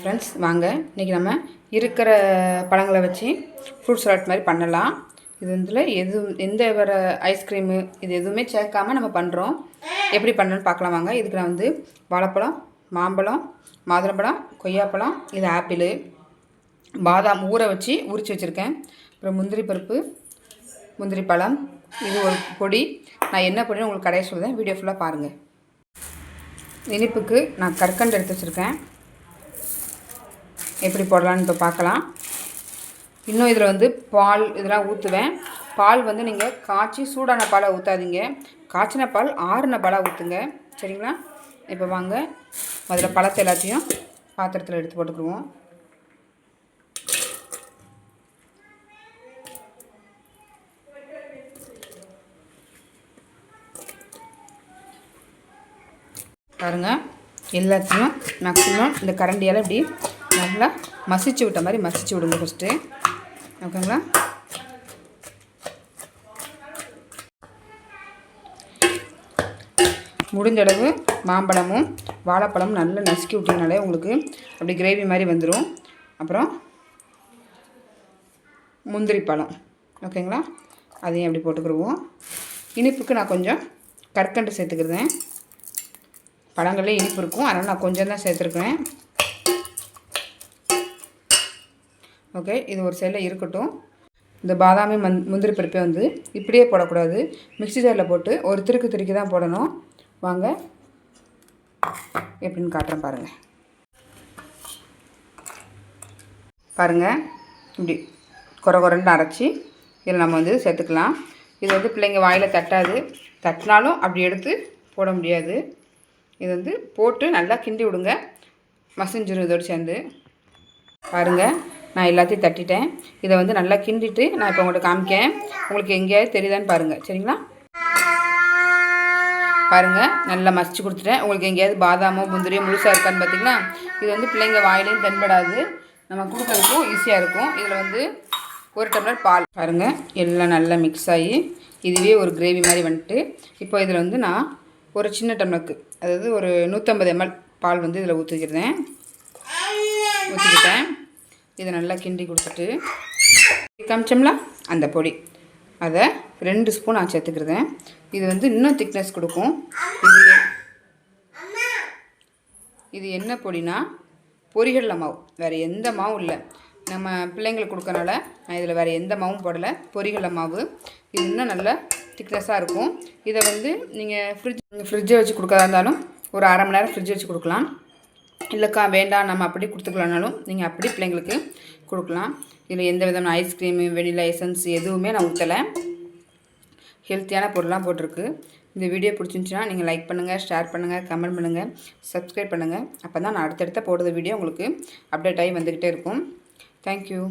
Friends, வாங்க இன்றைக்கி நம்ம இருக்கிற பழங்களை வச்சு ஃப்ரூட் சலாட் மாதிரி பண்ணலாம். இது எந்த வர ஐஸ்கிரீமு இது எதுவுமே சேர்க்காமல் நம்ம பண்ணுறோம். எப்படி பண்ணணும்னு பார்க்கலாம் வாங்க. இதுக்கு நான் வாழைப்பழம், மாம்பழம், மாதுளம்பழம், கொய்யாப்பழம், இது ஆப்பிள், பாதாம் ஊற வச்சு உரித்து வச்சுருக்கேன். அப்புறம் முந்திரி பருப்பு, முந்திரி பழம், இது ஒரு பொடி. நான் என்ன பொடின்னு உங்களுக்கு கடையை சொல்லுவேன், வீடியோ ஃபுல்லாக பாருங்கள். இனிப்புக்கு நான் கற்கண்டு எடுத்து வச்சுருக்கேன். எப்படி போடலான்னு இப்போ பார்க்கலாம். இன்னும் இதில் பால் இதெல்லாம் ஊற்றுவேன். பால் நீங்கள் காய்ச்சி சூடான பாலை ஊற்றாதீங்க. காய்ச்சின பால் ஆறுன பாலாக ஊற்றுங்க, சரிங்களா? இப்போ வாங்க முதல்ல பழத்தை எல்லாத்தையும் பாத்திரத்தில் எடுத்து போட்டுக்குருவோம். பாருங்கள், எல்லாத்தையும் மேக்ஸிமம் இந்த கரண்டியால் இப்படி நல்லா மசிச்சு விட்ட மாதிரி மசிச்சு விடுங்க ஃபஸ்ட்டு, ஓகேங்களா? முடிஞ்ச அளவு மாம்பழமும் வாழைப்பழமும் நல்லா நசுக்கி விட்டிங்கனாலே உங்களுக்கு அப்படி கிரேவி மாதிரி வந்துடும். அப்புறம் முந்திரி பழம், ஓகேங்களா? அதையும் அப்படி போட்டுக்கிடுவோம். இனிப்புக்கு நான் கொஞ்சம் கற்கண்டு சேர்த்துக்கிறேன். பழங்களே இனிப்பு இருக்கும், அதனால் நான் கொஞ்சம் தான் சேர்த்துருக்கேன். ஓகே, இது ஒரு சைடில் இருக்கட்டும். இந்த பாதாமி முந்திரி பருப்பை இப்படியே போடக்கூடாது, மிக்ஸி ஜாரில் போட்டு ஒரு திருக்கி தான் போடணும். வாங்க எப்படின்னு காட்டுறேன் பாருங்கள். பாருங்கள், இப்படி குறன்னு அரைச்சி இதில் நம்ம சேர்த்துக்கலாம். இது பிள்ளைங்க வாயில் தட்டாது, தட்டினாலும் அப்படி எடுத்து போட முடியாது. இது போட்டு நல்லா கிண்டி விடுங்க, மசிஞ்சிரும் இதோடு சேர்ந்து. பாருங்கள், நான் எல்லாத்தையும் தட்டிட்டேன். இதை நல்லா கிண்டிட்டு நான் இப்போ உங்கள்கிட்ட காமிக்கேன். உங்களுக்கு எங்கேயாவது தெரியுதான்னு பாருங்கள், சரிங்களா? பாருங்கள், நல்லா மசிச்சு கொடுத்துட்டேன். உங்களுக்கு எங்கேயாவது பாதாமோ முந்திரியோ முழுசாக இருக்கான்னு பார்த்தீங்கன்னா, இது பிள்ளைங்க வாயிலையும் தென்படாது, நம்ம கொடுக்கறதுக்கும் ஈஸியாக இருக்கும். இதில் ஒரு டம்ளர் பால். பாருங்கள், எல்லாம் நல்லா மிக்ஸ் ஆகி இதுவே ஒரு கிரேவி மாதிரி வந்துட்டு, இப்போ இதில் நான் ஒரு சின்ன டம்ளருக்கு, அதாவது ஒரு 150 ml பால் இதில் ஊற்றிக்கிட்டேன். இதை நல்லா கிண்டி கொடுத்துட்டு காமிச்சோம்ல அந்த பொடி, அதை 2 ஸ்பூன் நான் சேர்த்துக்கிறேன். இது இன்னும் திக்னஸ் கொடுக்கும். இது என்ன பொடினா பொரிகடலை மாவு, வேறு எந்த மாவும் இல்லை. நம்ம பிள்ளைங்களுக்கு கொடுக்கறனால நான் இதில் வேறு எந்த மாவும் போடலை, பொரிகடலை மாவு. இது இன்னும் நல்லா திக்னஸாக இருக்கும். இதை நீங்கள் ஃப்ரிட்ஜை வச்சு கொடுக்கறதா இருந்தாலும் ஒரு அரை மணி நேரம் ஃப்ரிட்ஜ் வச்சு கொடுக்கலாம். இல்லைக்கா வேண்டாம் நம்ம அப்படி கொடுத்துக்கலானாலும் நீங்கள் அப்படி பிள்ளைங்களுக்கு கொடுக்கலாம். இதில் எந்த விதமான ஐஸ்கிரீமு, வெனிலா எசன்ஸ் எதுவுமே நான் ஊற்றலை. ஹெல்த்தியான பொருளாக போட்டிருக்கு. இந்த வீடியோ பிடிச்சிருந்துச்சின்னா நீங்கள் லைக் பண்ணுங்கள், ஷேர் பண்ணுங்கள், கமெண்ட் பண்ணுங்கள், சப்ஸ்கிரைப் பண்ணுங்கள். அப்போ தான் நான் அடுத்தடுத்த போடுற வீடியோ உங்களுக்கு அப்டேட் ஆகி வந்துக்கிட்டே இருக்கும். தேங்க்யூ.